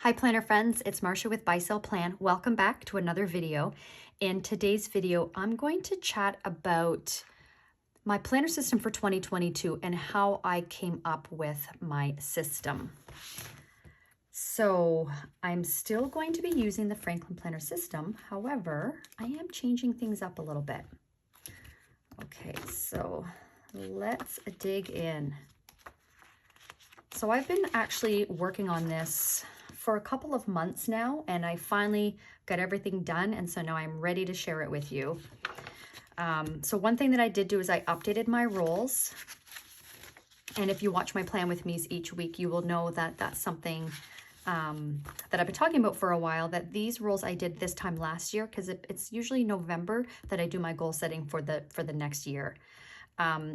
Hi planner friends, it's Marcia with Buy Sell Plan. Welcome back to another video. In today's video, I'm going to chat about my planner system for 2022 and how I came up with my system. So I'm still going to be using the Franklin Planner system. However, I am changing things up a little bit. Okay, so let's dig in. So I've been actually working on this for a couple of months now, and I finally got everything done, and so now I'm ready to share it with you. So one thing that I did do is I updated my roles, and if you watch my plan with me each week, you will know that that's something that I've been talking about for a while, that these roles I did this time last year, because it's usually November that I do my goal setting for the next year.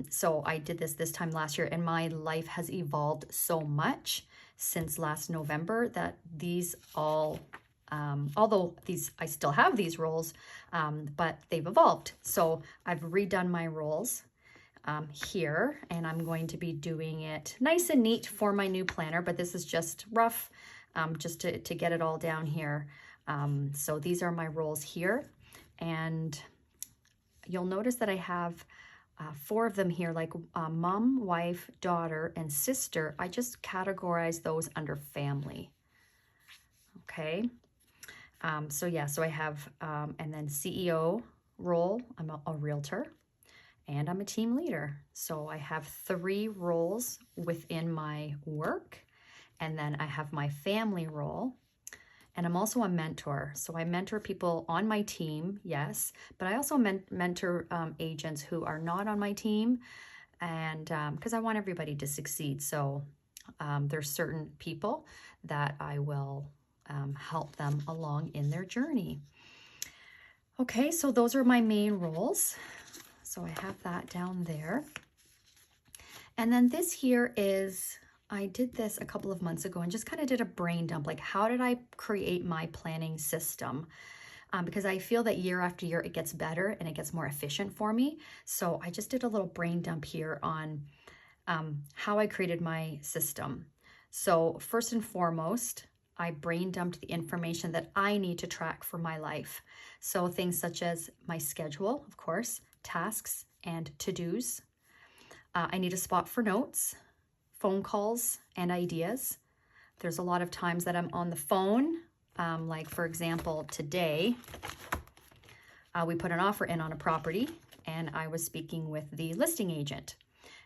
So I did this time last year, and my life has evolved so much since last November that these all, although I still have these roles, but they've evolved. So I've redone my roles here, and I'm going to be doing it nice and neat for my new planner, but this is just rough, just to get it all down here. So these are my roles here, and you'll notice that I have 4 of them here, like mom, wife, daughter, and sister. I just categorize those under family. Okay. So yeah, so I have, and then CEO role, I'm a realtor, and I'm a team leader. So I have 3 roles within my work, and then I have my family role. And I'm also a mentor. So I mentor people on my team, yes, but I also mentor agents who are not on my team, and because I want everybody to succeed. So there's certain people that I will help them along in their journey. Okay, so those are my main roles. So I have that down there. And then this here is, I did this a couple of months ago and just kind of did a brain dump, like how did I create my planning system? Because I feel that year after year it gets better and it gets more efficient for me. So I just did a little brain dump here on how I created my system. So first and foremost, I brain dumped the information that I need to track for my life. So things such as my schedule, of course, tasks and to-dos. I need a spot for notes, phone calls, and ideas. There's a lot of times that I'm on the phone, like for example, today, we put an offer in on a property, and I was speaking with the listing agent,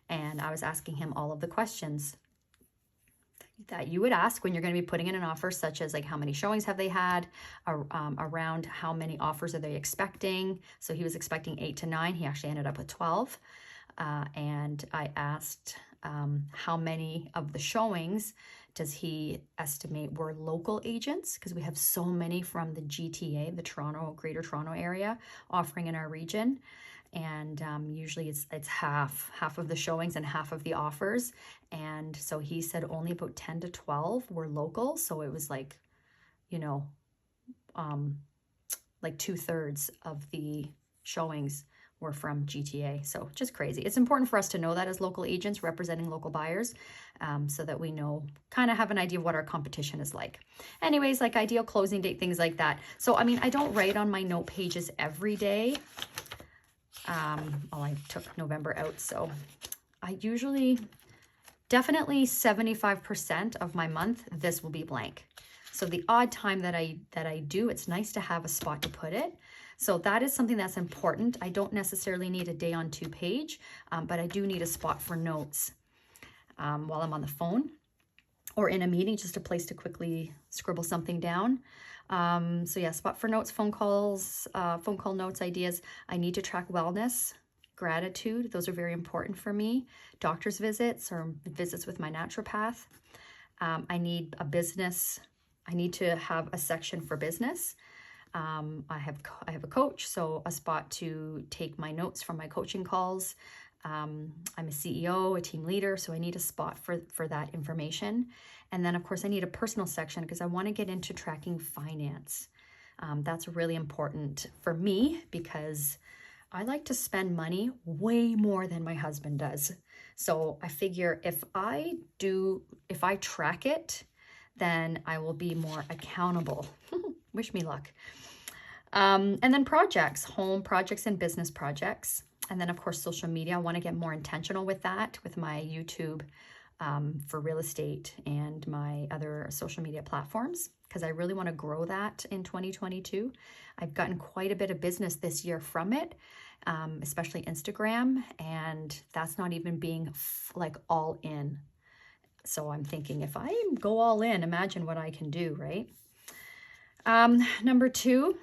and I was asking him all of the questions that you would ask when you're going to be putting in an offer, such as like how many showings have they had, around how many offers are they expecting. So he was expecting 8 to 9. He actually ended up with 12. And I asked how many of the showings does he estimate were local agents, because we have so many from the GTA, the Greater Toronto area, offering in our region. And usually it's half of the showings and half of the offers. And so he said only about 10 to 12 were local. So it was like, you know, like 2/3 of the showings were from GTA. So just crazy. It's important for us to know that as local agents representing local buyers, so that we know, kind of have an idea of what our competition is like. Anyways, like ideal closing date, things like that. So, I mean, I don't write on my note pages every day. I took November out. So I usually, definitely 75% of my month, this will be blank. So the odd time that I do, it's nice to have a spot to put it. So that is something that's important. I don't necessarily need a day on 2 page, but I do need a spot for notes while I'm on the phone or in a meeting, just a place to quickly scribble something down. So yeah, spot for notes, phone calls, phone call notes, ideas. I need to track wellness, gratitude. Those are very important for me. Doctor's visits or visits with my naturopath. I need a business. I need to have a section for business. I have a coach, so a spot to take my notes from my coaching calls. I'm a CEO, a team leader, so I need a spot for that information. And then of course I need a personal section because I want to get into tracking finance. That's really important for me because I like to spend money way more than my husband does. So I figure if I track it, then I will be more accountable. Wish me luck. And then projects, home projects and business projects. And then of course, social media. I want to get more intentional with that, with my YouTube for real estate and my other social media platforms, because I really want to grow that in 2022. I've gotten quite a bit of business this year from it, especially Instagram, and that's not even being like all in. So I'm thinking if I go all in, imagine what I can do, right? Number 2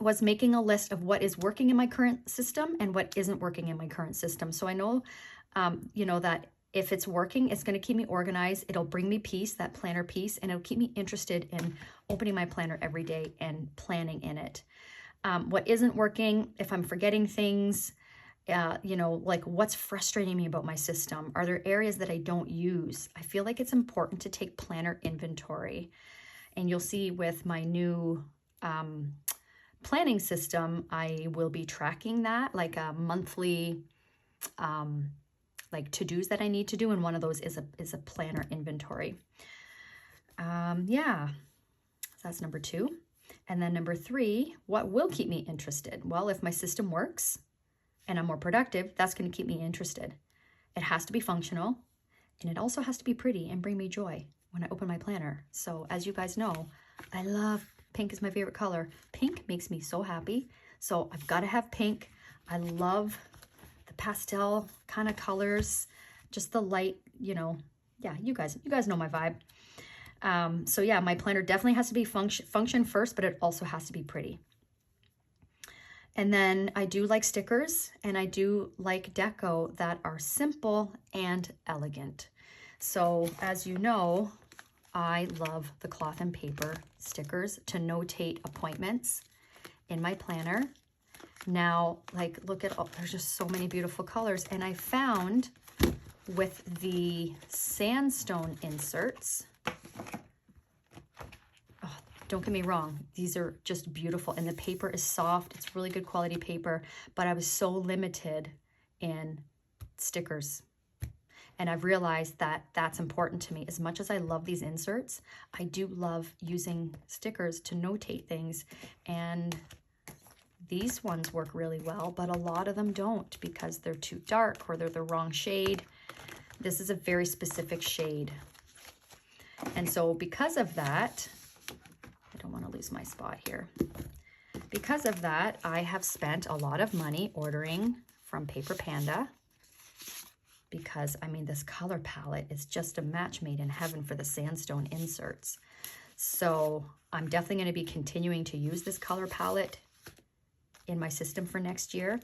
was making a list of what is working in my current system and what isn't working in my current system. So I know, you know, that if it's working, it's going to keep me organized. It'll bring me peace, that planner peace, and it'll keep me interested in opening my planner every day and planning in it. What isn't working, if I'm forgetting things, you know, like what's frustrating me about my system? Are there areas that I don't use? I feel like it's important to take planner inventory. And you'll see with my new planning system, I will be tracking that, like a monthly like to-dos that I need to do, and one of those is a planner inventory. Yeah, so that's number 2. And then number 3, what will keep me interested? Well, if my system works and I'm more productive, that's going to keep me interested. It has to be functional, and it also has to be pretty and bring me joy when I open my planner. So as you guys know, I love pink, is my favorite color. Pink makes me so happy. So I've got to have pink. I love the pastel kind of colors, just the light, you know, yeah, you guys know my vibe. So yeah, my planner definitely has to be function first, but it also has to be pretty. And then I do like stickers, and I do like deco that are simple and elegant. So as you know, I love the cloth and paper stickers to notate appointments in my planner. Now, like, look at, there's just so many beautiful colors. And I found with the sandstone inserts, oh, don't get me wrong, these are just beautiful. And the paper is soft. It's really good quality paper, but I was so limited in stickers. And I've realized that that's important to me. As much as I love these inserts, I do love using stickers to notate things. And these ones work really well, but a lot of them don't because they're too dark or they're the wrong shade. This is a very specific shade. And so because of that, I don't want to lose my spot here. Because of that, I have spent a lot of money ordering from Paper Panda, because I mean, this color palette is just a match made in heaven for the sandstone inserts. So I'm definitely going to be continuing to use this color palette in my system for next year.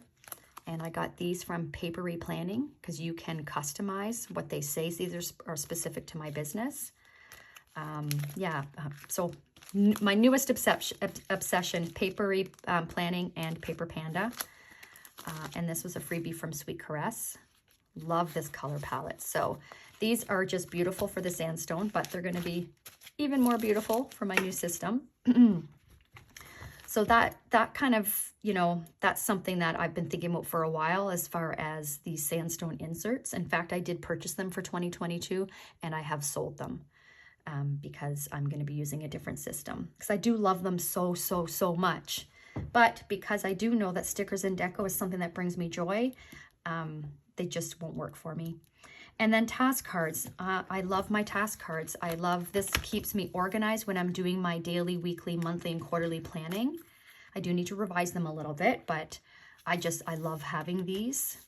And I got these from Paper Replanning because you can customize what they say. These are specific to my business. So my newest obsession, Paper Replanning and Paper Panda. And this was a freebie from Sweet Caress. Love this color palette. So these are just beautiful for the sandstone, but they're going to be even more beautiful for my new system. So that kind of, you know, that's something that I've been thinking about for a while as far as these sandstone inserts. In fact, I did purchase them for 2022 and I have sold them because I'm going to be using a different system because I do love them so much. But because I do know that stickers and deco is something that brings me joy, they just won't work for me. And then task cards. I love my task cards. I love this, keeps me organized when I'm doing my daily, weekly, monthly, and quarterly planning. I do need to revise them a little bit, but I love having these,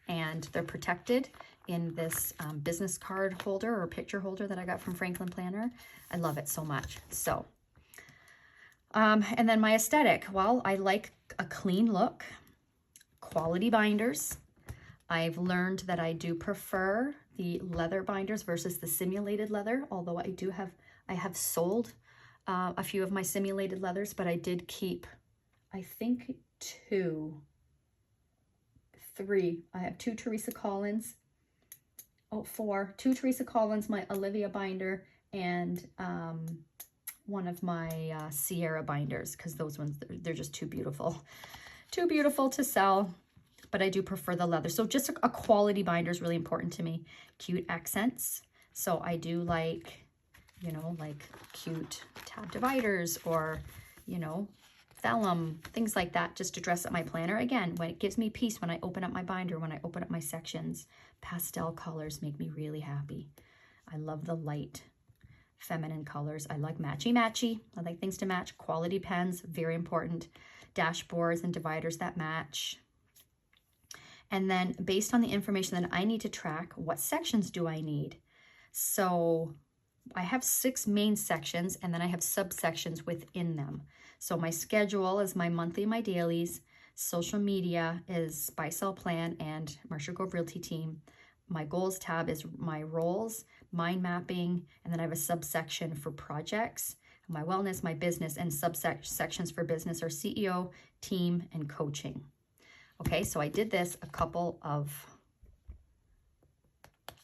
and they're protected in this business card holder or picture holder that I got from Franklin Planner. I love it so much. So, and then my aesthetic. Well, I like a clean look, quality binders. I've learned that I do prefer the leather binders versus the simulated leather, although I have sold a few of my simulated leathers, but I did keep, I think, 2, 3. I have 2 Teresa Collins, 4, 2 Teresa Collins, my Olivia binder, and one of my Sierra binders, because those ones, they're just too beautiful to sell. But I do prefer the leather. So just a quality binder is really important to me. Cute accents. So I do like you know, like cute tab dividers or, you know, vellum, things like that, just to dress up my planner. Again, when it gives me peace when I open up my binder, when I open up my sections. Pastel colors make me really happy. I love the light feminine colors. I like matchy. I like things to match. Quality pens, very important. Dashboards and dividers that match. And then based on the information that I need to track, what sections do I need? So I have 6 main sections, and then I have subsections within them. So my schedule is my monthly and my dailies. Social media is Buy Sell Plan and Marcia Grove Realty Team. My goals tab is my roles, mind mapping, and then I have a subsection for projects. My wellness, my business, and subsections for business are CEO, team, and coaching. Okay, so I did this a couple of,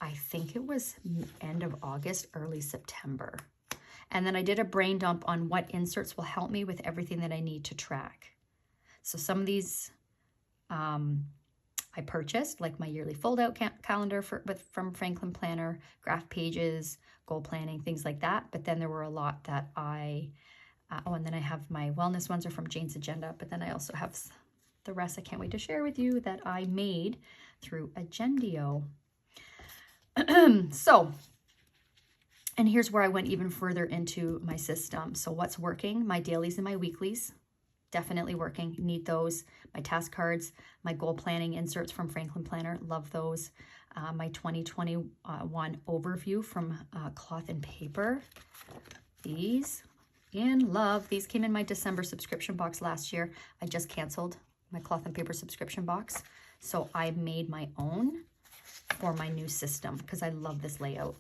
I think it was end of August, early September. And then I did a brain dump on what inserts will help me with everything that I need to track. So some of these I purchased, like my yearly fold-out calendar from Franklin Planner, graph pages, goal planning, things like that. But then there were a lot that and then I have my wellness ones are from Jane's Agenda, but then I also have the rest I can't wait to share with you that I made through Agendio. So, and here's where I went even further into my system. So what's working? My dailies and my weeklies. Definitely working. Need those. My task cards, my goal planning inserts from Franklin Planner. Love those. My 2021 overview from Cloth and Paper. These, in love. These came in my December subscription box last year. I just canceled my Cloth and Paper subscription box. So I made my own for my new system because I love this layout.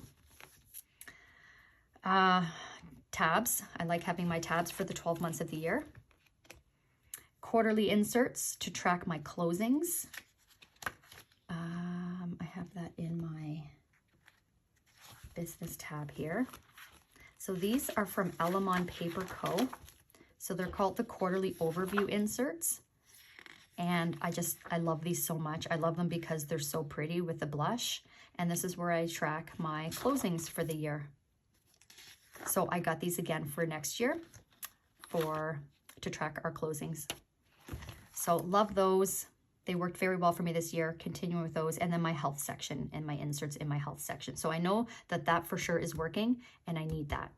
Tabs. I like having my tabs for the 12 months of the year. Quarterly inserts to track my closings. I have that in my business tab here. So these are from Elamon Paper Co. So they're called the quarterly overview inserts. And I love these so much. I love them because they're so pretty with the blush. And this is where I track my closings for the year. So I got these again for next year to track our closings. So love those. They worked very well for me this year, continuing with those. And then my health section and my inserts in my health section. So I know that for sure is working and I need that.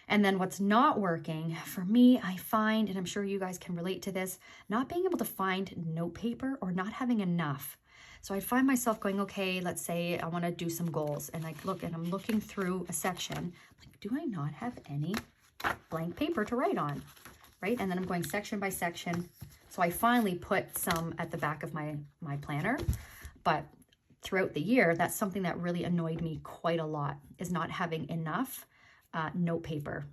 And then what's not working for me, I find, and I'm sure you guys can relate to this, not being able to find note paper or not having enough. So I find myself going, okay, let's say I want to do some goals, and I'm looking through a section, like, do I not have any blank paper to write on, right? And then I'm going section by section. So I finally put some at the back of my planner, but throughout the year, that's something that really annoyed me quite a lot, is not having enough note paper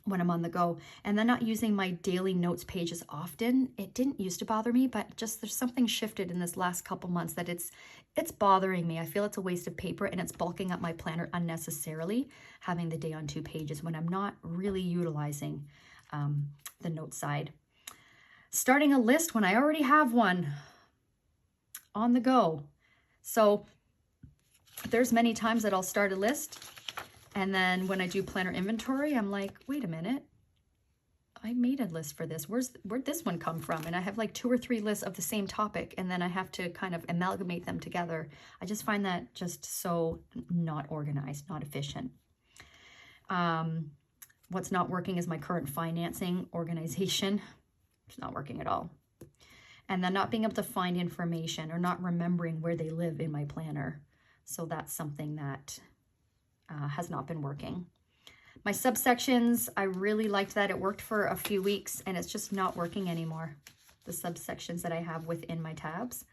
when I'm on the go, and then not using my daily notes pages often. It didn't used to bother me, but just there's something shifted in this last couple months that it's bothering me. I feel it's a waste of paper and it's bulking up my planner unnecessarily, having the day on 2 pages when I'm not really utilizing the note side. Starting a list when I already have one on the go. So there's many times that I'll start a list, and then when I do planner inventory, I'm like, wait a minute, I made a list for this. Where'd this one come from? And I have like 2 or 3 lists of the same topic, and then I have to kind of amalgamate them together. I just find that just so not organized, not efficient. What's not working is my current financing organization. It's not working at all. And then not being able to find information or not remembering where they live in my planner. So that's something that has not been working. My subsections, I really liked that. It worked for a few weeks and it's just not working anymore. The subsections that I have within my tabs.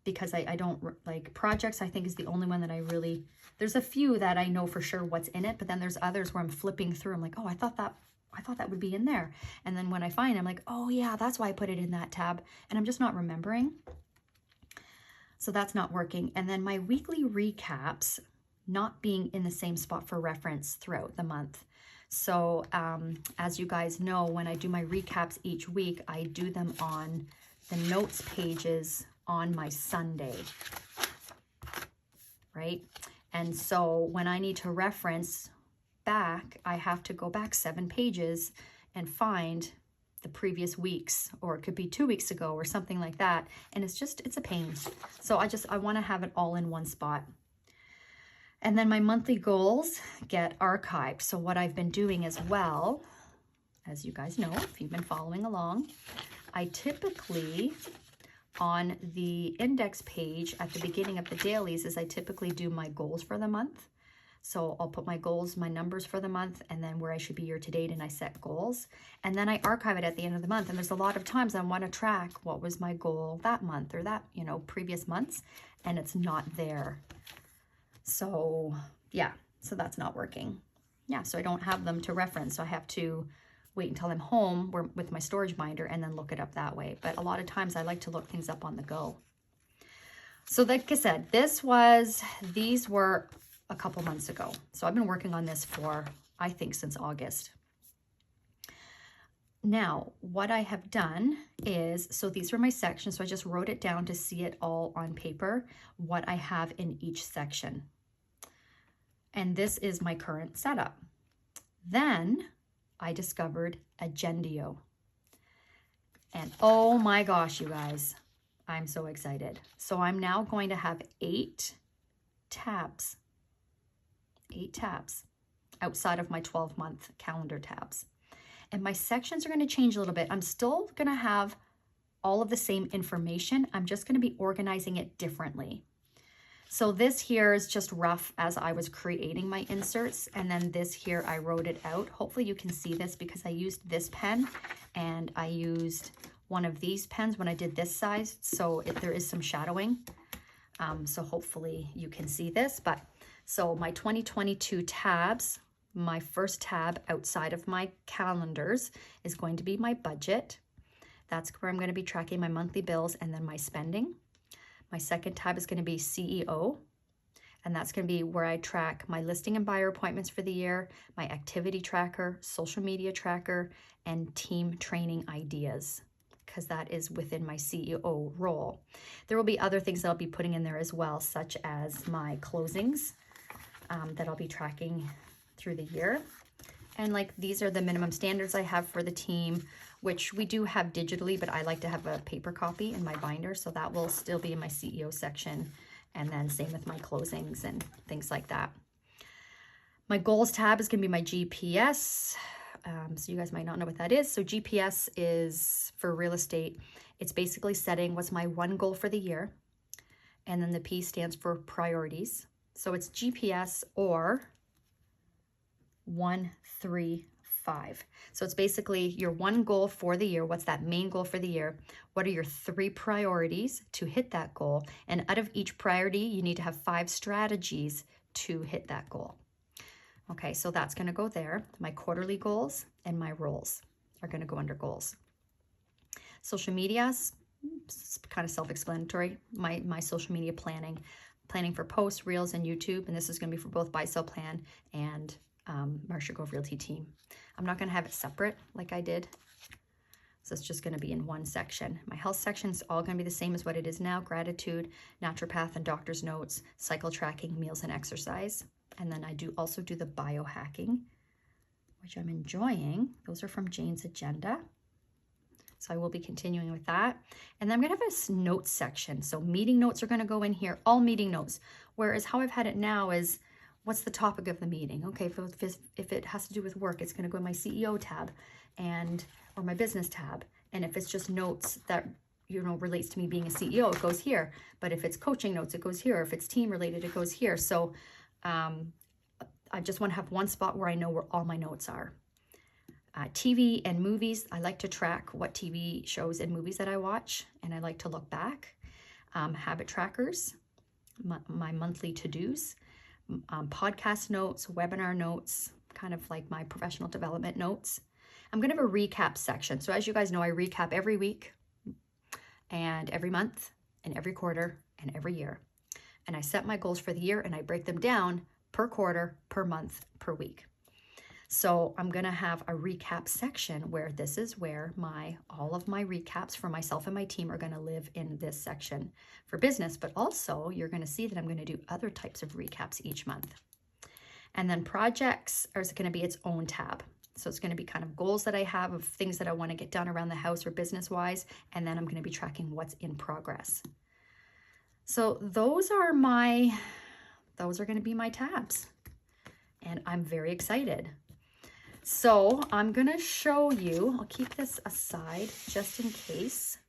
Because I don't like projects, I think is the only one that I really, there's a few that I know for sure what's in it, but then there's others where I'm flipping through. I'm like, oh, I thought that would be in there. And then when I find, I'm like, oh yeah, that's why I put it in that tab. And I'm just not remembering. So that's not working. And then my weekly recaps, not being in the same spot for reference throughout the month. So as you guys know, when I do my recaps each week, I do them on the notes pages on my Sunday, right? And so when I need to reference back, I have to go back 7 pages and find the previous weeks, or it could be 2 weeks ago or something like that. And it's a pain. So I want to have it all in one spot. And then my monthly goals get archived. So what I've been doing as well, as you guys know, if you've been following along, I typically, on the index page at the beginning of the dailies, is I typically do my goals for the month. So I'll put my goals, my numbers for the month, and then where I should be year to date, and I set goals. And then I archive it at the end of the month. And there's a lot of times I want to track what was my goal that month or that, previous months, and it's not there. So yeah, so that's not working. Yeah, so I don't have them to reference. So I have to wait until I'm home with my storage binder and then look it up that way. But a lot of times I like to look things up on the go. So like I said, these were a couple months ago. So I've been working on this for, I think, since August. Now, what I have done is, so these were my sections. So I just wrote it down to see it all on paper, what I have in each section. And this is my current setup. Then I discovered Agendio. And oh my gosh, you guys, I'm so excited. So I'm now going to have 8 tabs outside of my 12-month calendar tabs. And my sections are going to change a little bit. I'm still going to have all of the same information. I'm just going to be organizing it differently. So this here is just rough as I was creating my inserts. And then this here, I wrote it out. Hopefully you can see this because I used this pen and I used one of these pens when I did this size. So there is some shadowing. So hopefully you can see this. So my 2022 tabs, my first tab outside of my calendars is going to be my budget. That's where I'm going to be tracking my monthly bills and then my spending. My second tab is going to be CEO, and that's going to be where I track my listing and buyer appointments for the year, my activity tracker, social media tracker, and team training ideas, because that is within my CEO role. There will be other things that I'll be putting in there as well, such as my closings that I'll be tracking through the year. And like these are the minimum standards I have for the team, which we do have digitally, but I like to have a paper copy in my binder. So that will still be in my CEO section. And then same with my closings and things like that. My goals tab is going to be my GPS. So you guys might not know what that is. So GPS is for real estate. It's basically setting what's my one goal for the year. And then the P stands for priorities. So it's GPS or 1-3-5. So it's basically your one goal for the year. What's that main goal for the year? What are your 3 priorities to hit that goal? And out of each priority, you need to have 5 strategies to hit that goal. Okay, so that's going to go there. My quarterly goals and my roles are going to go under goals. Social media, it's kind of self-explanatory. My social media planning for posts, reels, and YouTube. And this is going to be for both Buy Sell Plan and Marcia Grove Realty team. I'm not going to have it separate like I did. So it's just going to be in one section. My health section is all going to be the same as what it is now. Gratitude, naturopath and doctor's notes, cycle tracking, meals and exercise. And then I also do the biohacking, which I'm enjoying. Those are from Jane's Agenda. So I will be continuing with that. And then I'm going to have a notes section. So meeting notes are going to go in here, all meeting notes. Whereas how I've had it now is, what's the topic of the meeting? Okay, if it has to do with work, it's going to go in my CEO tab or my business tab. And if it's just notes that relates to me being a CEO, it goes here. But if it's coaching notes, it goes here. If it's team related, it goes here. So I just want to have one spot where I know where all my notes are. TV and movies, I like to track what TV shows and movies that I watch, and I like to look back. Habit trackers, my monthly to-dos, podcast notes, webinar notes, kind of like my professional development notes. I'm going to have a recap section. So as you guys know, I recap every week and every month and every quarter and every year. And I set my goals for the year and I break them down per quarter, per month, per week. So I'm going to have a recap section where this is where all of my recaps for myself and my team are going to live in this section for business. But also you're going to see that I'm going to do other types of recaps each month. And then projects is going to be its own tab. So it's going to be kind of goals that I have of things that I want to get done around the house or business wise. And then I'm going to be tracking what's in progress. So those are going to be my tabs. And I'm very excited. So I'm going to show you, I'll keep this aside just in case.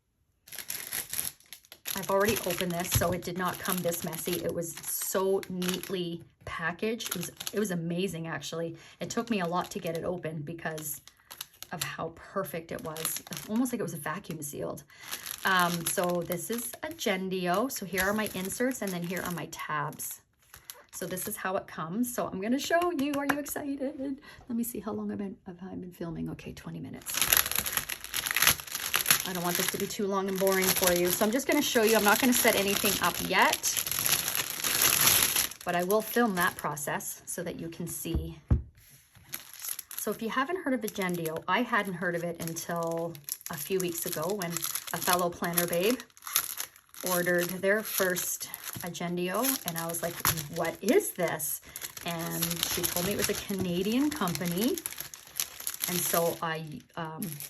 I've already opened this, so it did not come this messy. It was so neatly packaged. It was amazing, actually. It took me a lot to get it open because of how perfect it was. Almost like it was vacuum sealed. So this is Agendio. So here are my inserts, and then here are my tabs. So this is how it comes. So I'm going to show you. Are you excited? Let me see how long I've been filming. Okay, 20 minutes. I don't want this to be too long and boring for you. So I'm just going to show you. I'm not going to set anything up yet, but I will film that process so that you can see. So if you haven't heard of Agendio, I hadn't heard of it until a few weeks ago when a fellow planner babe ordered their first Agendio, and I was like, what is this? And she told me it was a Canadian company. And so I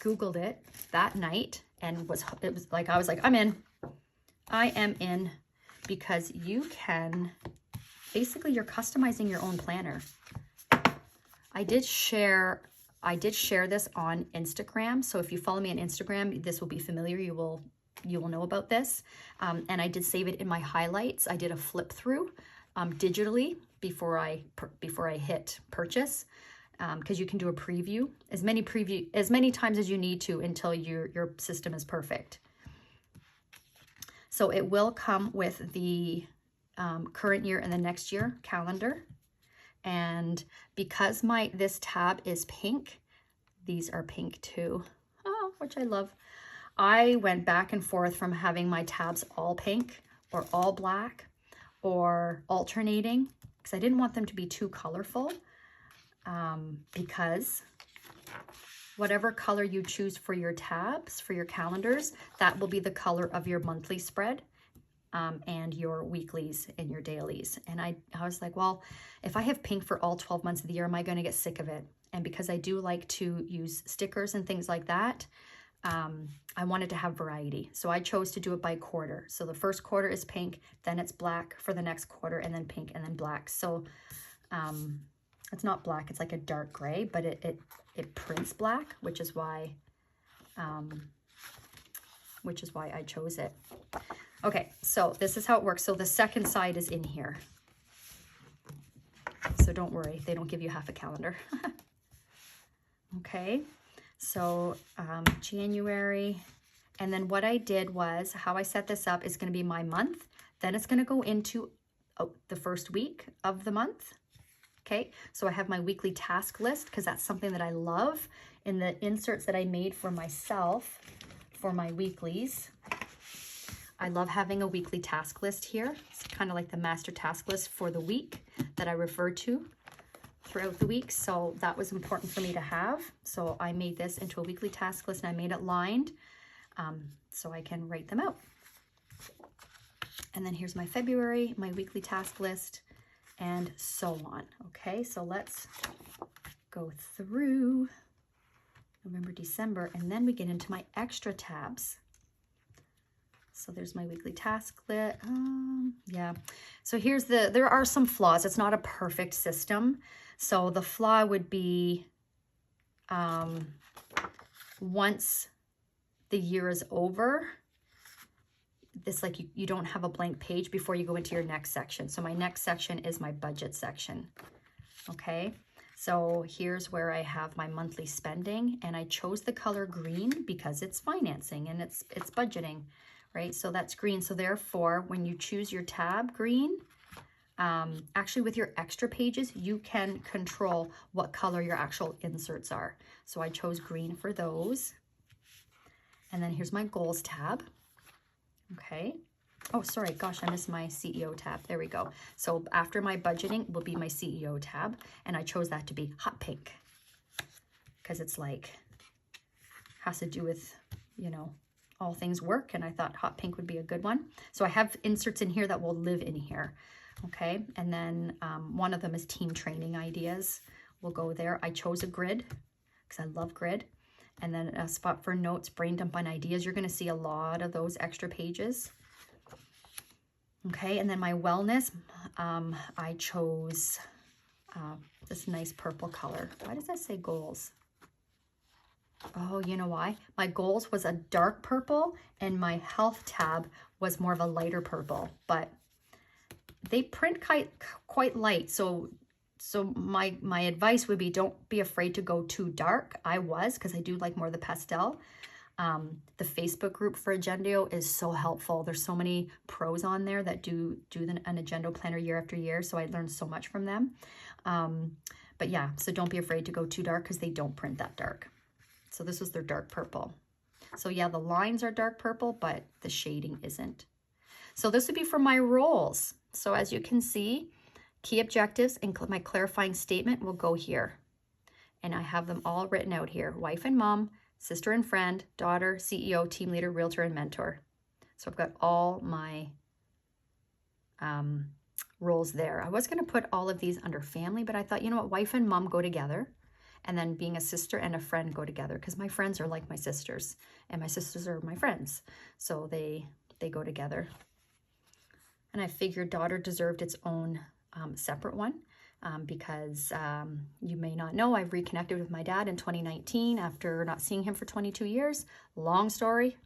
Googled it that night, and I was like, I'm in. I am in, because you can, basically you're customizing your own planner. I did share this on Instagram. So if you follow me on Instagram, this will be familiar. You will know about this. And I did save it in my highlights. I did a flip through digitally before I hit purchase. Because you can do a preview, as many times as you need to until your system is perfect. So it will come with the current year and the next year calendar. And because this tab is pink, these are pink too, which I love. I went back and forth from having my tabs all pink or all black or alternating, because I didn't want them to be too colorful. Because whatever color you choose for your tabs, for your calendars, that will be the color of your monthly spread, and your weeklies and your dailies. And I was like, well, if I have pink for all 12 months of the year, am I going to get sick of it? And because I do like to use stickers and things like that, I wanted to have variety. So I chose to do it by quarter. So the first quarter is pink, then it's black for the next quarter, and then pink, and then black. So, it's not black, it's like a dark gray, but it prints black, which is why I chose it. Okay, so this is how it works. So the second side is in here. So don't worry, they don't give you half a calendar. Okay, so January, and then what I did was, how I set this up is going to be my month, then it's going to go into the first week of the month. Okay, so I have my weekly task list, because that's something that I love in the inserts that I made for myself for my weeklies. I love having a weekly task list here. It's kind of like the master task list for the week that I refer to throughout the week. So that was important for me to have. So I made this into a weekly task list, and I made it lined so I can write them out. And then here's my February, my weekly task list, and so on. Okay, so let's go through November, December, and then we get into my extra tabs. So there's my weekly task list. Yeah, so here's there are some flaws. It's not a perfect system. So the flaw would be once the year is over, this, like, you don't have a blank page before you go into your next section. So my next section is my budget section. Okay, so here's where I have my monthly spending, and I chose the color green because it's financing and it's budgeting, right? So that's green. So therefore, when you choose your tab green, actually with your extra pages, you can control what color your actual inserts are. So I chose green for those. And then here's my goals tab. Okay. Oh, sorry. Gosh, I missed my CEO tab. There we go. So after my budgeting will be my CEO tab, and I chose that to be hot pink. because it's like, has to do with, you know, all things work, and I thought hot pink would be a good one. So I have inserts in here that will live in here, okay? And then one of them is team training ideas. We'll go there. I chose a grid because I love grid. And then a spot for notes, brain dump on ideas. You're going to see a lot of those extra pages. Okay, and then my wellness, I chose this nice purple color. Why does that say goals? Oh, you know why? My goals was a dark purple and my health tab was more of a lighter purple, but they print quite light. So my advice would be, don't be afraid to go too dark. I was, because I do like more of the pastel. The Facebook group for Agendio is so helpful. There's so many pros on there that do an Agendio planner year after year. So I learned so much from them. But yeah, so don't be afraid to go too dark because they don't print that dark. So this was their dark purple. So yeah, the lines are dark purple, but the shading isn't. So this would be for my roles. So as you can see, key objectives and my clarifying statement will go here. And I have them all written out here. Wife and mom, sister and friend, daughter, CEO, team leader, realtor, and mentor. So I've got all my roles there. I was going to put all of these under family, but I thought, you know what, wife and mom go together. And then being a sister and a friend go together, because my friends are like my sisters and my sisters are my friends. So they go together. And I figured daughter deserved its own separate one because you may not know, I've reconnected with my dad in 2019 after not seeing him for 22 years. Long story.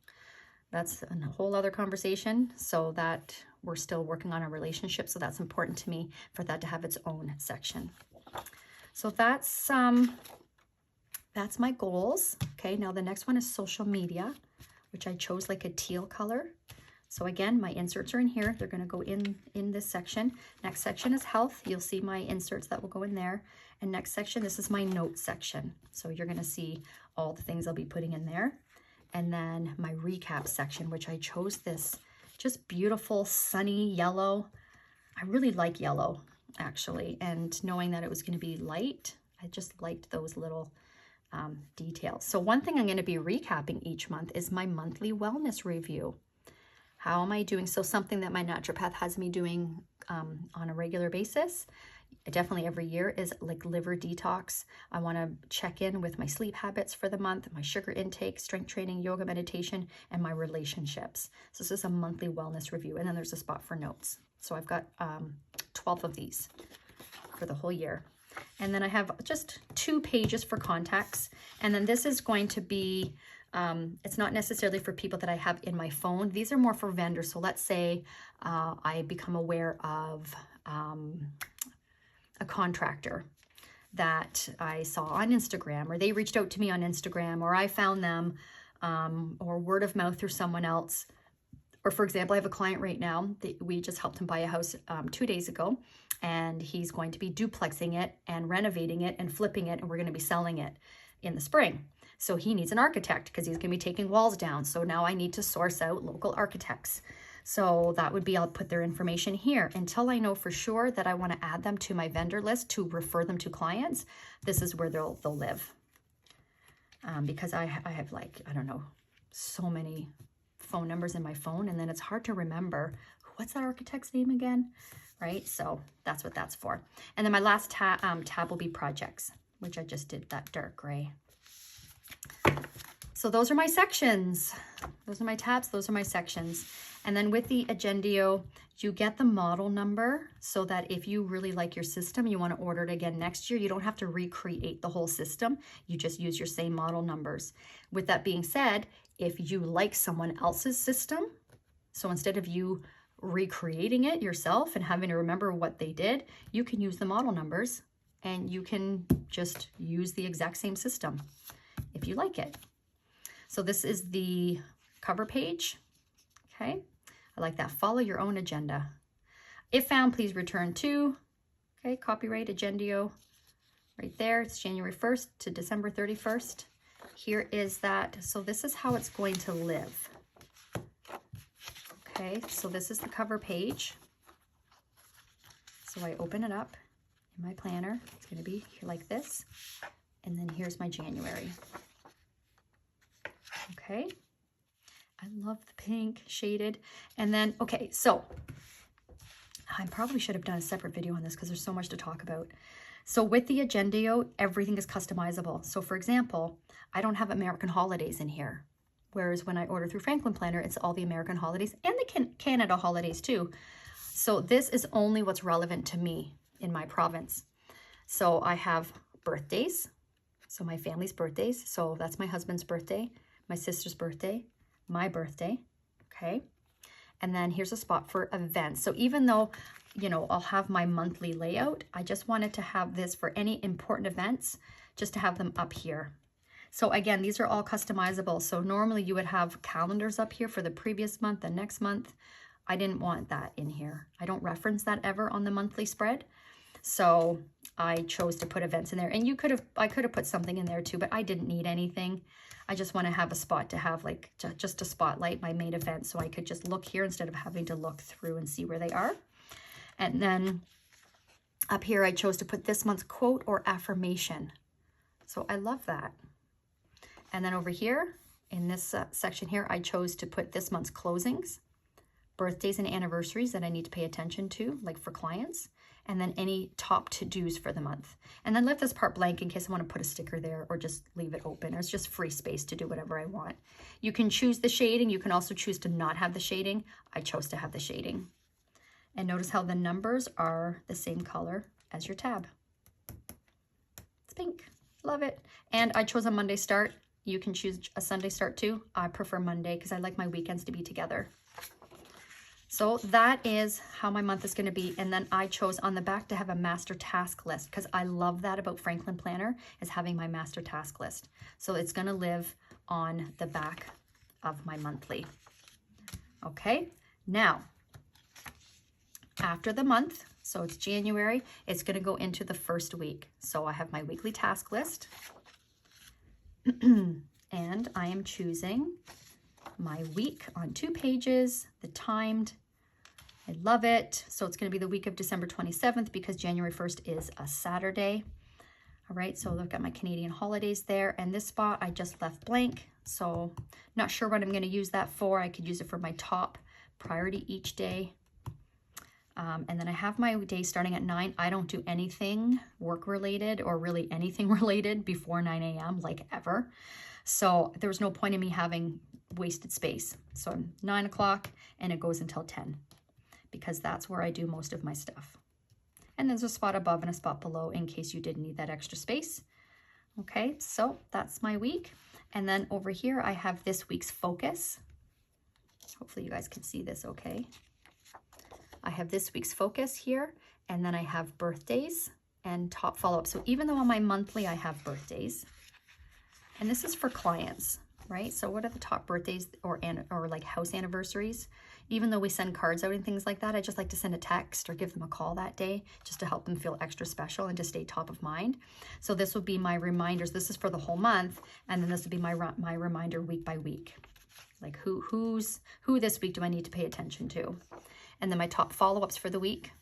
That's a whole other conversation. So that we're still working on a relationship. So that's important to me for that to have its own section. So that's my goals. Okay, now the next one is social media, which I chose like a teal color. So again, my inserts are in here. They're going to go in this section. Next section is health. You'll see my inserts that will go in there. And next section, this is my notes section. So you're going to see all the things I'll be putting in there. And then my recap section, which I chose this just beautiful sunny yellow. I really like yellow, actually. And knowing that it was going to be light, I just liked those little details. So one thing I'm going to be recapping each month is my monthly wellness review. How am I doing? So something that my naturopath has me doing on a regular basis, definitely every year, is like liver detox. I want to check in with my sleep habits for the month, my sugar intake, strength training, yoga, meditation, and my relationships. So this is a monthly wellness review. And then there's a spot for notes. So I've got 12 of these for the whole year. And then I have just 2 pages for contacts. And then this is going to be, it's not necessarily for people that I have in my phone. These are more for vendors. So let's say I become aware of a contractor that I saw on Instagram, or they reached out to me on Instagram, or I found them, or word of mouth through someone else. Or for example, I have a client right now that we just helped him buy a house 2 days ago, and he's going to be duplexing it and renovating it and flipping it, and we're going to be selling it in the spring. So he needs an architect because he's going to be taking walls down. So now I need to source out local architects. So that would be, I'll put their information here. Until I know for sure that I want to add them to my vendor list to refer them to clients, this is where they'll live. Because I have like, I don't know, so many phone numbers in my phone, and then it's hard to remember what's that architect's name again, right? So that's what that's for. And then my last tab will be projects, which I just did that dark gray. So those are my sections. Those are my tabs. Those are my sections. And then with the Agendio, you get the model number so that if you really like your system, you want to order it again next year, you don't have to recreate the whole system. You just use your same model numbers. With that being said, if you like someone else's system, so instead of you recreating it yourself and having to remember what they did, you can use the model numbers and you can just use the exact same system if you like it. So this is the cover page. Okay, I like that. Follow your own agenda. If found, please return to. Okay, copyright Agendio right there. It's January 1st to December 31st. Here is that. So this is how it's going to live. Okay, so this is the cover page. So I open it up in my planner. It's going to be here like this. And then here's my January. Okay. I love the pink shaded. And then, okay, so I probably should have done a separate video on this because there's so much to talk about. So with the Agendio, everything is customizable. So for example, I don't have American holidays in here. Whereas when I order through Franklin Planner, it's all the American holidays and the Canada holidays too. So this is only what's relevant to me in my province. So I have birthdays. So my family's birthdays. So that's my husband's birthday, my sister's birthday, my birthday, okay? And then here's a spot for events. So even though, you know, I'll have my monthly layout, I just wanted to have this for any important events, just to have them up here. So again, these are all customizable. So normally you would have calendars up here for the previous month, the next month. I didn't want that in here. I don't reference that ever on the monthly spread. So I chose to put events in there. And I could have put something in there too, but I didn't need anything. I just want to have a spot to have like just to spotlight my main event, so I could just look here instead of having to look through and see where they are. And then up here, I chose to put this month's quote or affirmation. So I love that. And then over here in this section here, I chose to put this month's closings, birthdays and anniversaries that I need to pay attention to, like for clients, and then any top to-dos for the month. And then left this part blank in case I want to put a sticker there or just leave it open. It's just free space to do whatever I want. You can choose the shading. You can also choose to not have the shading. I chose to have the shading. And notice how the numbers are the same color as your tab. It's pink. Love it. And I chose a Monday start. You can choose a Sunday start too. I prefer Monday because I like my weekends to be together. So that is how my month is going to be. And then I chose on the back to have a master task list because I love that about Franklin Planner, is having my master task list. So it's going to live on the back of my monthly. Okay, now after the month, so it's January, it's going to go into the first week. So I have my weekly task list and I am choosing my week on 2 pages, the timed. I love it. So it's going to be the week of December 27th because January 1st is a Saturday. All right, so look at my Canadian holidays there. And this spot I just left blank. So not sure what I'm going to use that for. I could use it for my top priority each day. And then I have my day starting at 9. I don't do anything work related or really anything related before 9 a.m. like ever. So there was no point in me having wasted space. So I'm 9 o'clock and it goes until 10 because that's where I do most of my stuff. And there's a spot above and a spot below in case you did need that extra space. Okay, so that's my week. And then over here, I have this week's focus. Hopefully you guys can see this okay. I have this week's focus here, and then I have birthdays and top follow-up. So even though on my monthly I have birthdays, and this is for clients, right? So what are the top birthdays or like house anniversaries? Even though we send cards out and things like that, I just like to send a text or give them a call that day just to help them feel extra special and to stay top of mind. So this will be my reminders. This is for the whole month, and then this will be my reminder week by week. Like who this week do I need to pay attention to? And then my top follow-ups for the week.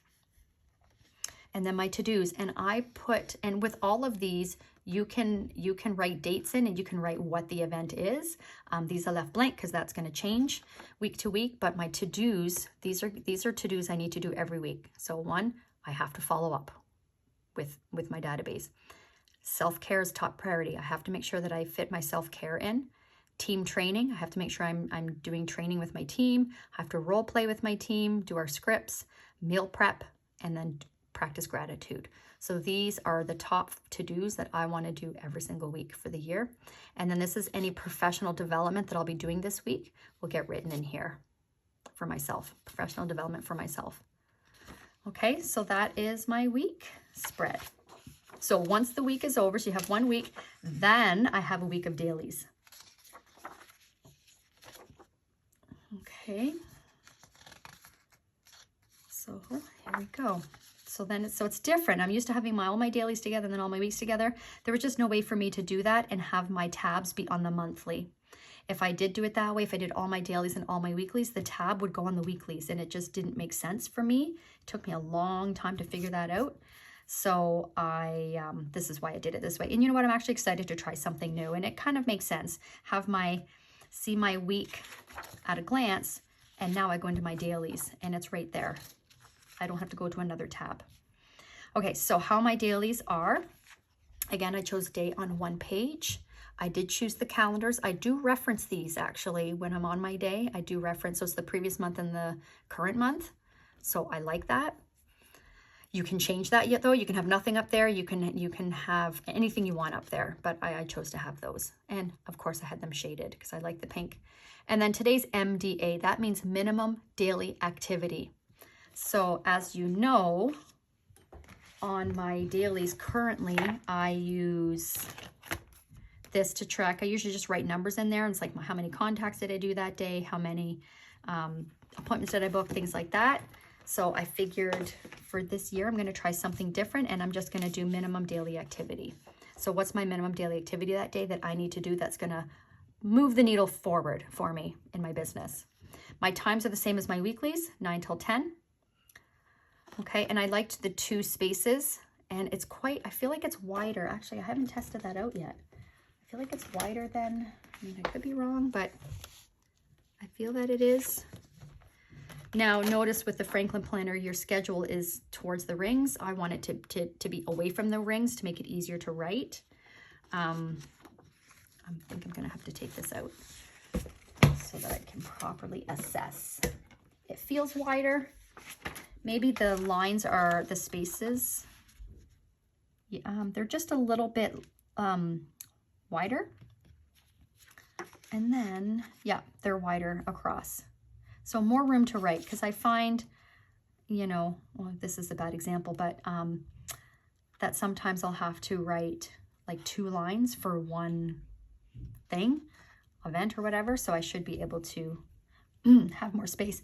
And then my to-dos. And I put, and with all of these, you can write dates in and you can write what the event is. These are left blank because that's going to change week to week. But my to-dos, these are to-dos I need to do every week. So 1, I have to follow up with my database. Self-care is top priority. I have to make sure that I fit my self-care in. Team training, I have to make sure I'm doing training with my team. I have to role play with my team, do our scripts, meal prep, and then practice gratitude. So these are the top to-dos that I want to do every single week for the year. And then this is any professional development that I'll be doing this week will get written in here for myself, professional development for myself. Okay, so that is my week spread. So once the week is over, so you have 1 week, then I have a week of dailies. Okay, so here we go. So then it's different. I'm used to having all my dailies together and then all my weeks together. There was just no way for me to do that and have my tabs be on the monthly. If I did do it that way, if I did all my dailies and all my weeklies, the tab would go on the weeklies, and it just didn't make sense for me. It took me a long time to figure that out. So this is why I did it this way. And you know what? I'm actually excited to try something new, and it kind of makes sense. See my week at a glance, and now I go into my dailies, and it's right there. I don't have to go to another tab. Okay, so how my dailies are. Again, I chose day on one page. I did choose the calendars. I do reference these actually when I'm on my day. I do reference, so it's the previous month and the current month. So I like that. You can change that yet though. You can have nothing up there. You can have anything you want up there, but I chose to have those. And of course I had them shaded because I like the pink. And then today's MDA, that means minimum daily activity. So as you know, on my dailies currently, I use this to track. I usually just write numbers in there. And it's like, how many contacts did I do that day? How many appointments did I book? Things like that. So I figured for this year, I'm going to try something different, and I'm just going to do minimum daily activity. So what's my minimum daily activity that day that I need to do that's going to move the needle forward for me in my business? My times are the same as my weeklies, 9 till 10. Okay, and I liked the 2 spaces, and it's quite, I feel like it's wider. Actually, I haven't tested that out yet. I feel like it's wider than, I mean, I could be wrong, but I feel that it is. Now, notice with the Franklin Planner, your schedule is towards the rings. I want it to be away from the rings to make it easier to write. I think I'm going to have to take this out so that I can properly assess. It feels wider. Maybe the lines are the spaces. They're just a little bit wider. And then, yeah, they're wider across. So more room to write, because I find, you know, well, this is a bad example, but that sometimes I'll have to write like 2 lines for one thing, event or whatever. So I should be able to have more space.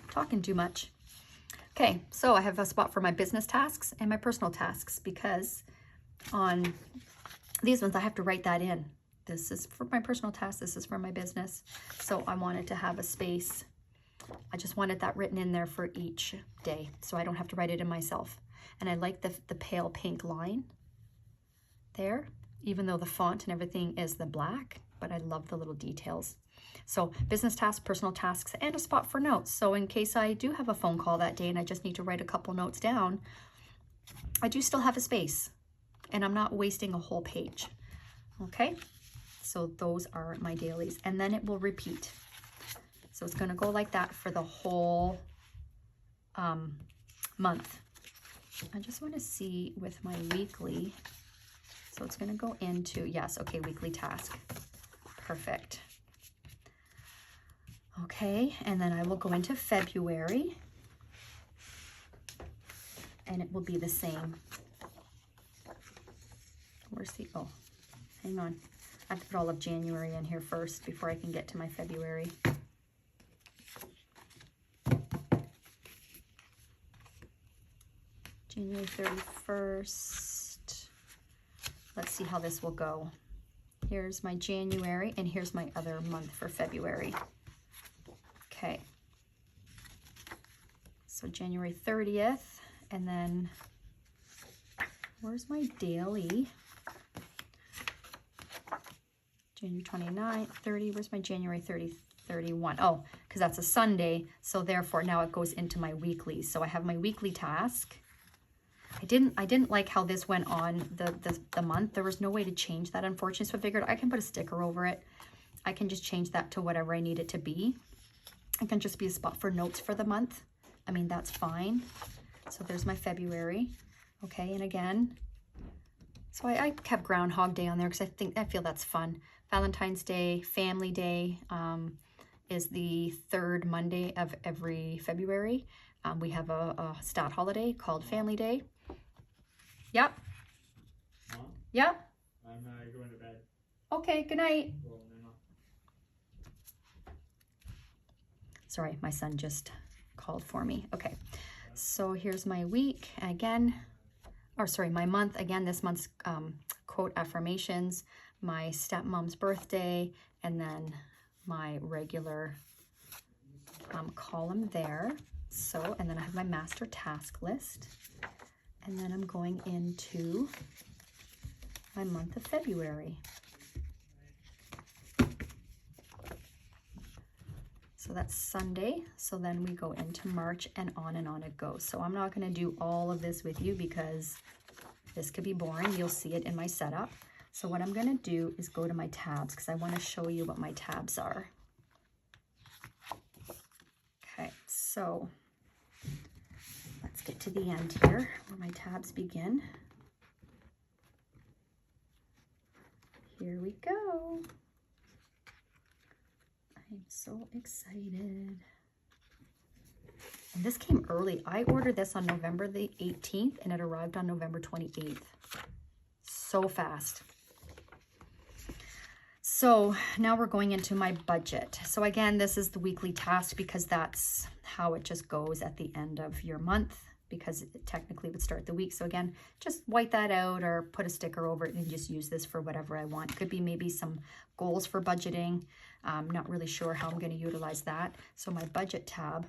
Talking too much. Okay, so I have a spot for my business tasks and my personal tasks, because on these ones I have to write that in. This is for my personal tasks, this is for my business. So I wanted to have a space. I just wanted that written in there for each day, so I don't have to write it in myself. And I like the pale pink line there, even though the font and everything is the black, but I love the little details. So business tasks, personal tasks, and a spot for notes. So in case I do have a phone call that day and I just need to write a couple notes down, I do still have a space and I'm not wasting a whole page. Okay, so those are my dailies, and then it will repeat. So it's going to go like that for the whole month. I just want to see with my weekly. So it's going to go into, yes, okay, weekly task. Perfect. Okay, and then I will go into February, and it will be the same. Where's the, oh, hang on. I have to put all of January in here first before I can get to my February. January 31st. Let's see how this will go. Here's my January, and here's my other month for February. Okay. So January 30th, and then where's my daily? January 29th, 30, where's my January 30, 31? Oh, because that's a Sunday, so therefore now it goes into my weekly. So I have my weekly task. I didn't like how this went on the month. There was no way to change that, unfortunately, so I figured I can put a sticker over it. I can just change that to whatever I need it to be. It can just be a spot for notes for the month. I mean, that's fine. So there's my February. Okay, and again, so I kept Groundhog Day on there because I feel that's fun. Valentine's Day, Family Day is the 3rd Monday of every February. We have a stat holiday called Family Day. Yep. Huh? Yep. I'm going to bed. Okay, good night. Well, no. Sorry, my son just called for me. Okay, so here's my week again, or sorry, my month again. This month's quote affirmations, my stepmom's birthday, and then my regular column there. So, and then I have my master task list. And then I'm going into my month of February. So that's Sunday. So then we go into March and on it goes. So I'm not going to do all of this with you because this could be boring. You'll see it in my setup. So what I'm going to do is go to my tabs because I want to show you what my tabs are. Okay, so let's get to the end here where my tabs begin. Here we go. I'm so excited. And this came early. I ordered this on November the 18th and it arrived on November 28th. So fast. So now we're going into my budget. So again, this is the weekly task because that's how it just goes at the end of your month, because it technically would start the week. So again, just white that out or put a sticker over it and just use this for whatever I want. Could be maybe some goals for budgeting. I'm not really sure how I'm going to utilize that. So my budget tab,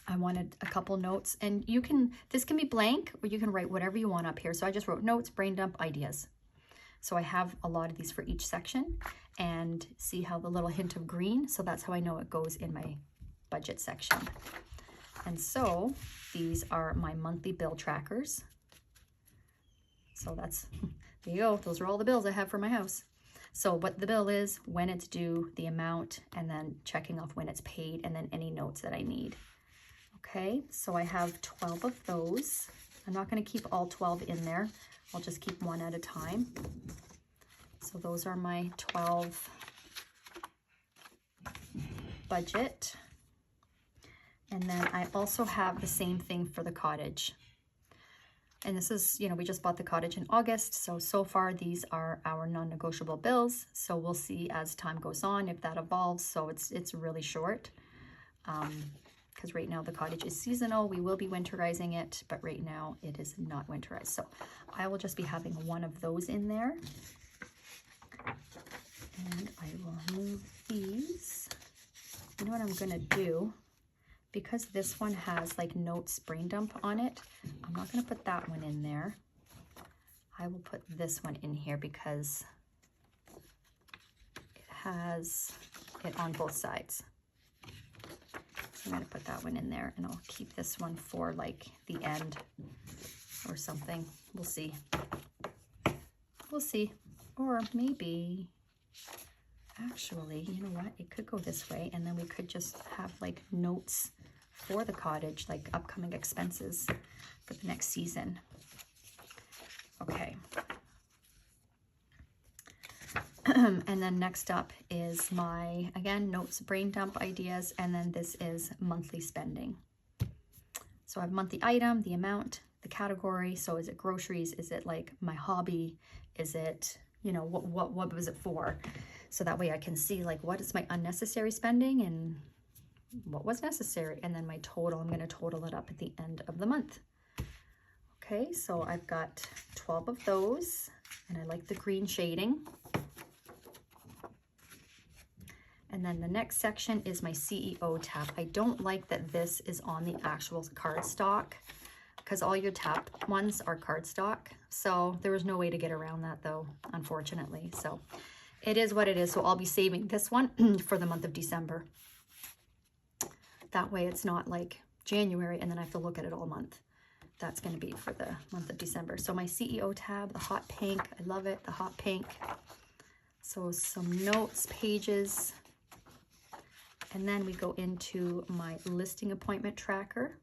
I wanted a couple notes, and you can, this can be blank or you can write whatever you want up here. So I just wrote notes, brain dump, ideas. So I have a lot of these for each section, and see how the little hint of green. So that's how I know it goes in my budget section. And so these are my monthly bill trackers. So that's, there you go. Those are all the bills I have for my house. So what the bill is, when it's due, the amount, and then checking off when it's paid, and then any notes that I need. Okay, so I have 12 of those. I'm not going to keep all 12 in there. I'll just keep one at a time. So those are my 12 budget. And then I also have the same thing for the cottage. And this is, you know, we just bought the cottage in August. So far these are our non-negotiable bills. So we'll see as time goes on if that evolves. So it's really short. Because right now the cottage is seasonal. We will be winterizing it, but right now it is not winterized. So I will just be having one of those in there. And I will move these. You know what I'm gonna do? Because this one has like notes brain dump on it, I'm not gonna put that one in there. I will put this one in here because it has it on both sides. So I'm gonna put that one in there, and I'll keep this one for like the end or something. We'll see. We'll see. Or maybe, actually, you know what? It could go this way, and then we could just have like notes for the cottage, like upcoming expenses for the next season. Okay. And then next up is my, again, notes, brain dump ideas, and then this is monthly spending. So I have monthly item, the amount, the category. So is it groceries? Is it like my hobby? Is it, you know, what was it for? So that way I can see like what is my unnecessary spending and what was necessary. And then my total, I'm going to total it up at the end of the month. Okay, so I've got 12 of those, and I like the green shading. And then the next section is my CEO tab. I don't like that this is on the actual cardstock because all your tab ones are cardstock. So there was no way to get around that though, unfortunately. So it is what it is. So I'll be saving this one for the month of December. That way it's not like January and then I have to look at it all month. That's going to be for the month of December. So my CEO tab, the hot pink, I love it, the hot pink. So some notes, pages. And then we go into my listing appointment tracker.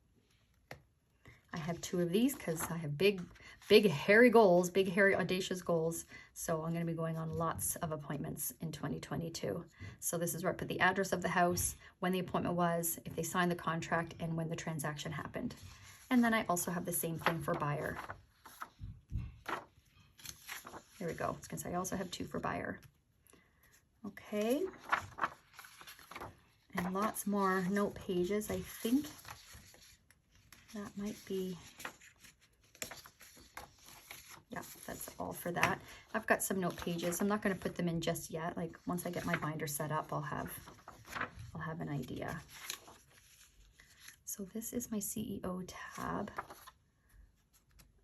I have 2 of these because I have big, hairy goals, big, hairy, audacious goals. So I'm going to be going on lots of appointments in 2022. So this is where I put the address of the house, when the appointment was, if they signed the contract, and when the transaction happened. And then I also have the same thing for buyer. There we go. I was going to say I also have 2 for buyer. Okay. And lots more note pages. I think that might be, yeah, that's all for that. I've got some note pages. I'm not going to put them in just yet. Like once I get my binder set up, I'll have an idea. So this is my CEO tab,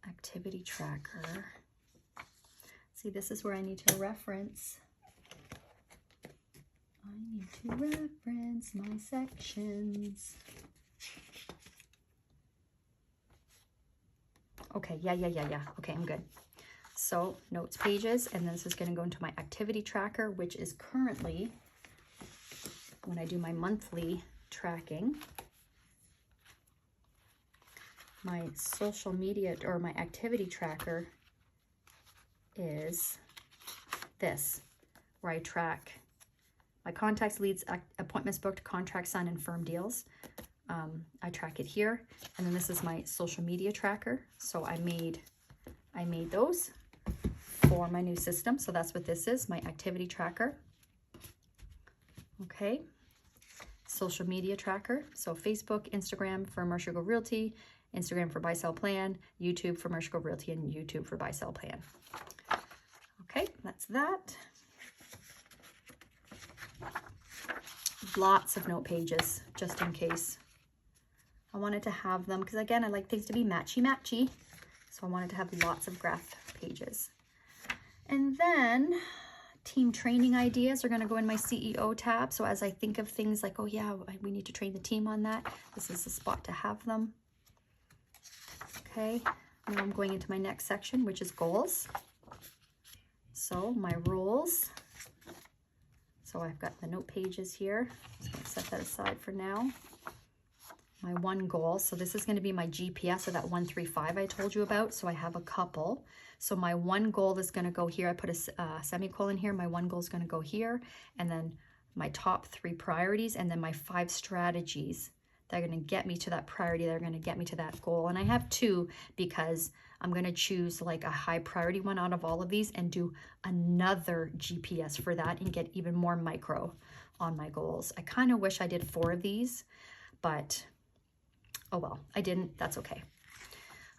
activity tracker. See, this is where I need to reference. I need to reference my sections. Okay, yeah. Okay, I'm good. So notes pages, and this is going to go into my activity tracker, which is currently, when I do my monthly tracking, my social media or my activity tracker is this, where I track my contacts, leads, appointments booked, contracts signed, and firm deals. I track it here, and then this is my social media tracker. So I made those for my new system. So that's what this is, my activity tracker. Okay, social media tracker. So Facebook, Instagram for Commercial Go Realty, Instagram for Buy Sell Plan, YouTube for Commercial Go Realty, and YouTube for Buy Sell Plan. Okay, that's that. Lots of note pages, just in case. I wanted to have them, because again, I like things to be matchy-matchy. So I wanted to have lots of graph pages. And then team training ideas are going to go in my CEO tab. So as I think of things like, oh yeah, we need to train the team on that, this is the spot to have them. Okay, now I'm going into my next section, which is goals. So my rules. So I've got the note pages here. I'm just going to set that aside for now. My one goal. So this is going to be my GPS of that 135 I told you about. So I have a couple. So my one goal is going to go here. I put a semicolon here. My one goal is going to go here. And then my top 3 priorities, and then my 5 strategies that are going to get me to that priority, that are going to get me to that goal. And I have 2 because I'm going to choose like a high priority one out of all of these and do another GPS for that and get even more micro on my goals. I kind of wish I did 4 of these, but oh well, I didn't. That's okay.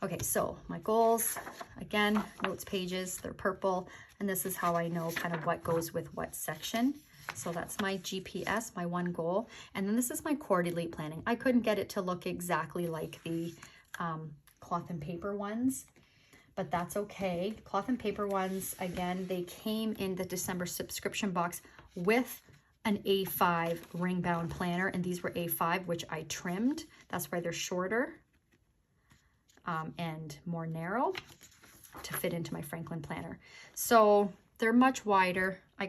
Okay, so my goals, again, notes pages, they're purple, and this is how I know kind of what goes with what section. So that's my GPS, my one goal. And then this is my quarterly planning. I couldn't get it to look exactly like the cloth and paper ones, but that's okay. Cloth and paper ones, again, they came in the December subscription box with an A5 ring bound planner, and these were A5, which I trimmed. That's why they're shorter and more narrow to fit into my Franklin planner. So they're much wider. I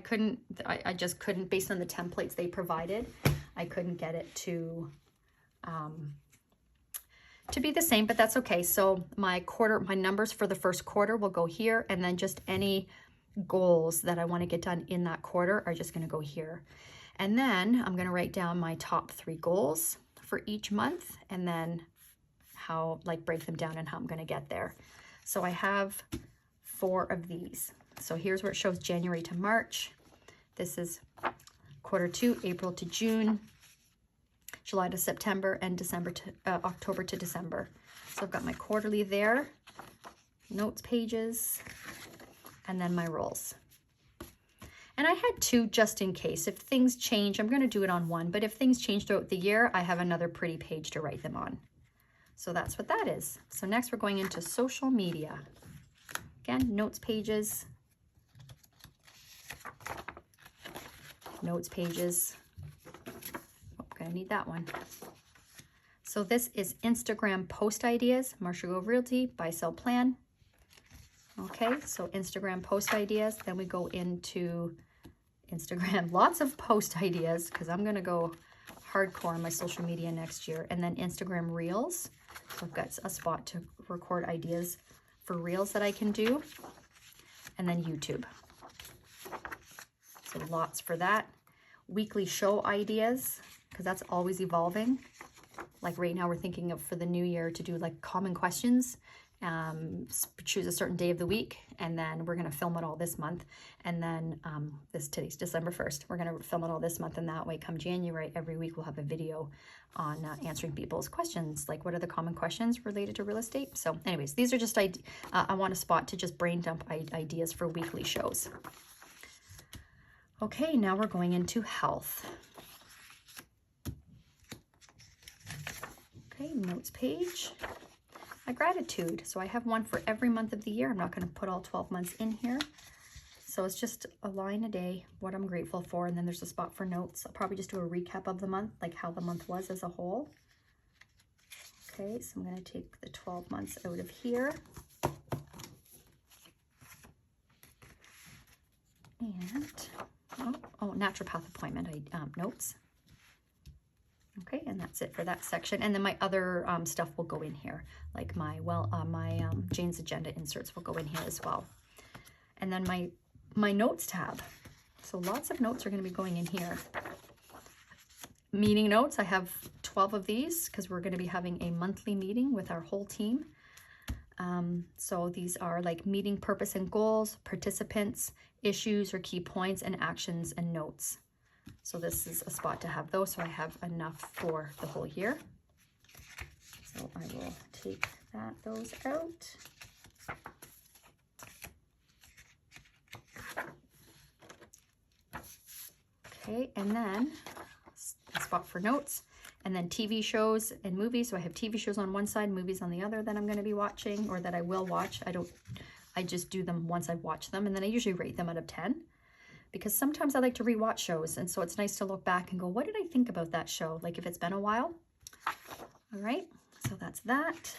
just couldn't, based on the templates they provided, I couldn't get it to be the same, but that's okay. So my numbers for the first quarter will go here, and then just any goals that I want to get done in that quarter are just going to go here. And then I'm going to write down my top 3 goals for each month, and then how, like, break them down and how I'm going to get there. So I have 4 of these. So here's where it shows January to March. This is quarter 2, April to June, July to September, and October to December. So I've got my quarterly there, notes pages, and then my roles. And I had 2 just in case. If things change, I'm going to do it on 1, but if things change throughout the year, I have another pretty page to write them on. So that's what that is. So next we're going into social media. Again, notes pages, notes pages. Oh, gonna need that one. So this is Instagram post ideas, Commercial Go Realty, Buy Sell Plan. Okay, so Instagram post ideas. Then we go into Instagram, lots of post ideas, because I'm gonna go hardcore on my social media next year. And then Instagram Reels. So I've got a spot to record ideas for Reels that I can do. And then YouTube. So lots for that. Weekly show ideas, because that's always evolving. Like right now we're thinking of, for the new year, to do like common questions. Choose a certain day of the week, and then we're going to film it all this month. And then today's December 1st. We're going to film it all this month, and that way come January, every week we'll have a video on answering people's questions, like what are the common questions related to real estate. So anyways, these are just I want a spot to just brain dump ideas for weekly shows. Okay, now we're going into health. Okay, notes page. My gratitude. So I have one for every month of the year. I'm not going to put all 12 months in here. So it's just a line a day, what I'm grateful for. And then there's a spot for notes. I'll probably just do a recap of the month, like how the month was as a whole. Okay, so I'm going to take the 12 months out of here. And, oh, naturopath appointment, notes. Okay, and that's it for that section. And then my other stuff will go in here, like my Jane's Agenda inserts will go in here as well. And then my notes tab. So lots of notes are going to be going in here. Meeting notes, I have 12 of these because we're going to be having a monthly meeting with our whole team. So these are like meeting purpose and goals, participants, issues or key points, and actions and notes. So this is a spot to have those, so I have enough for the whole year. So I will take those out. Okay, and then a spot for notes, and then TV shows and movies. So I have TV shows on one side, movies on the other that I'm going to be watching, or that I will watch. I just do them once I've watched them, and then I usually rate them out of 10. Because sometimes I like to rewatch shows, and so it's nice to look back and go, what did I think about that show? Like if it's been a while. All right, so that's that.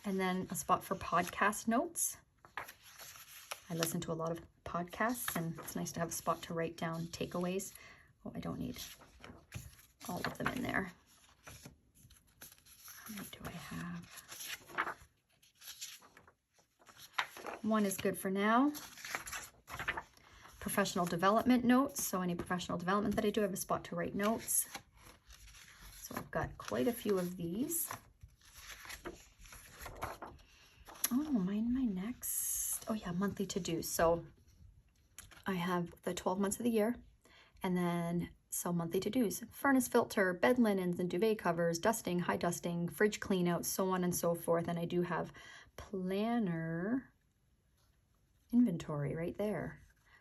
And then a spot for podcast notes. I listen to a lot of podcasts, and it's nice to have a spot to write down takeaways. Oh, I don't need all of them in there. How many do I have? One is good for now. Professional development notes. So any professional development that I do, I have a spot to write notes. So I've got quite a few of these. Oh, my next, oh yeah, monthly to-dos. So I have the 12 months of the year, and then some monthly to-dos. Furnace filter, bed linens and duvet covers, dusting, high dusting, fridge clean out, so on and so forth. And I do have planner inventory right there.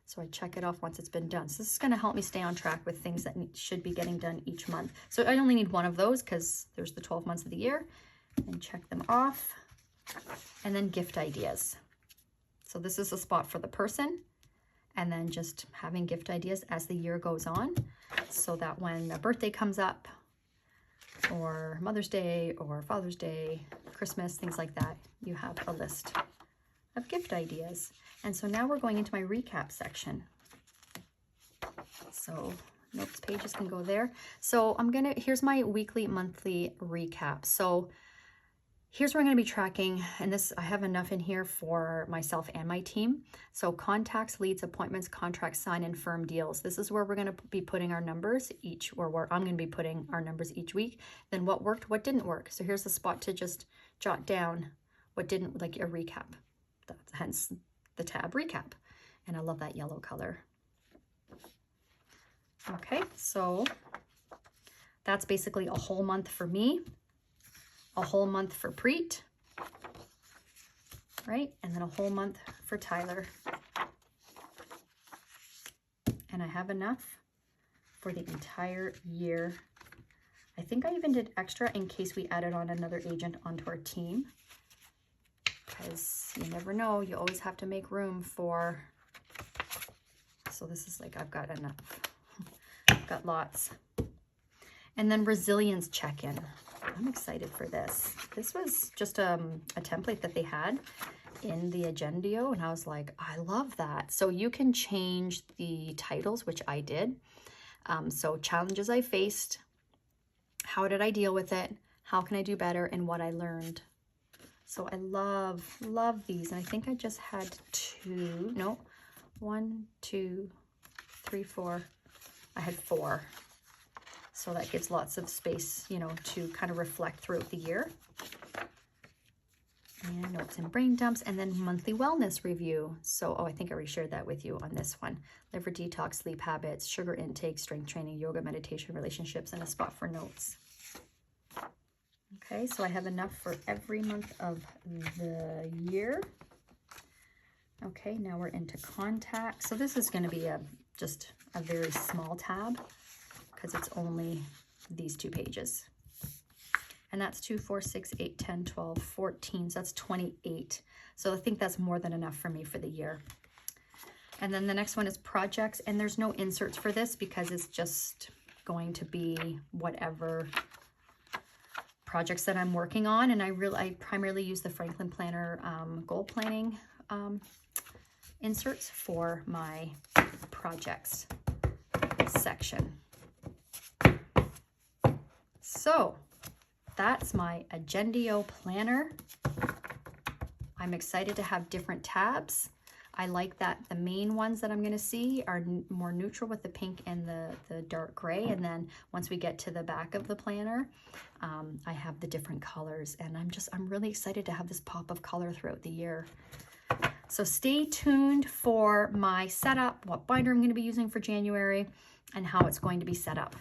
So I check it off once it's been done. So this is going to help me stay on track with things that should be getting done each month. So I only need one of those because there's the 12 months of the year, and check them off. And then gift ideas. So this is a spot for the person, and then just having gift ideas as the year goes on, so that when a birthday comes up, or Mother's Day, or Father's Day, Christmas, things like that, you have a list of gift ideas. And so now we're going into my recap section. So notes pages can go there. So here's my weekly, monthly recap. So here's where I'm going to be tracking, and this, I have enough in here for myself and my team. So contacts, leads, appointments, contracts, sign, and firm deals. This is where we're going to be putting our numbers or where I'm going to be putting our numbers each week. Then what worked, what didn't work. So here's the spot to just jot down what didn't, like a recap. That's hence the tab recap. And I love that yellow color. Okay, so that's basically a whole month for me. A whole month for Preet, right? And then a whole month for Tyler. And I have enough for the entire year. I think I even did extra in case we added on another agent onto our team, because you never know, you always have to make room for, so this is like, I've got enough. I've got lots. And then resilience check-in. I'm excited for this. This was just a template that they had in the Agendio, and I was like, I love that. So you can change the titles, which I did. So challenges I faced, how did I deal with it, how can I do better, and what I learned. So I love these. And I think I just had 1, 2, 3, 4. I had 4. So that gives lots of space, you know, to kind of reflect throughout the year. And notes and brain dumps, and then monthly wellness review. So, I think I already shared that with you on this one. Liver detox, sleep habits, sugar intake, strength training, yoga, meditation, relationships, and a spot for notes. Okay, so I have enough for every month of the year. Okay, now we're into contacts. So this is going to be just a very small tab, because it's only these 2 pages. And that's 2, 4, 6, 8, 10, 12, 14. So that's 28. So I think that's more than enough for me for the year. And then the next one is projects. And there's no inserts for this because it's just going to be whatever projects that I'm working on. And I primarily use the Franklin Planner goal planning inserts for my projects section. So that's my Agendio planner. I'm excited to have different tabs. I like that the main ones that I'm going to see are more neutral with the pink and the dark gray. And then once we get to the back of the planner, I have the different colors. And I'm really excited to have this pop of color throughout the year. So stay tuned for my setup, what binder I'm going to be using for January, and how it's going to be set up.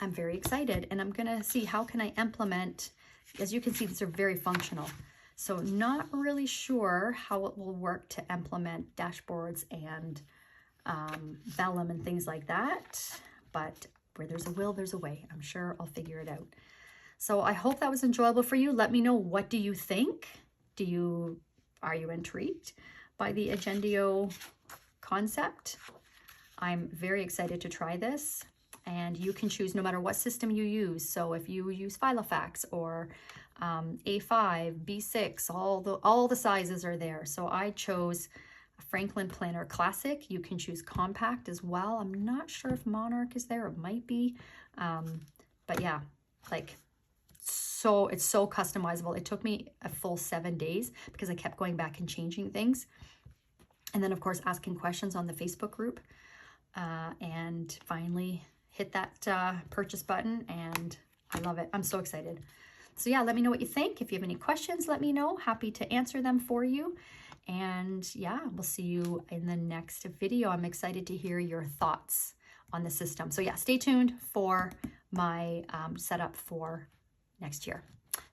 I'm very excited, and I'm going to see how can I implement. As you can see, these are very functional. So not really sure how it will work to implement dashboards and vellum and things like that. But where there's a will, there's a way. I'm sure I'll figure it out. So I hope that was enjoyable for you. Let me know, what do you think? Are you intrigued by the Agendio concept? I'm very excited to try this. And you can choose no matter what system you use. So if you use Filofax or A5, B6, all the sizes are there. So I chose Franklin Planner Classic. You can choose Compact as well. I'm not sure if Monarch is there. It might be. But yeah, like, so it's so customizable. It took me a full 7 days because I kept going back and changing things. And then, of course, asking questions on the Facebook group. And finally hit that purchase button, and I love it. I'm so excited. So yeah, let me know what you think. If you have any questions, let me know. Happy to answer them for you. And yeah, we'll see you in the next video. I'm excited to hear your thoughts on the system. So yeah, stay tuned for my setup for next year.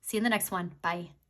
See you in the next one. Bye.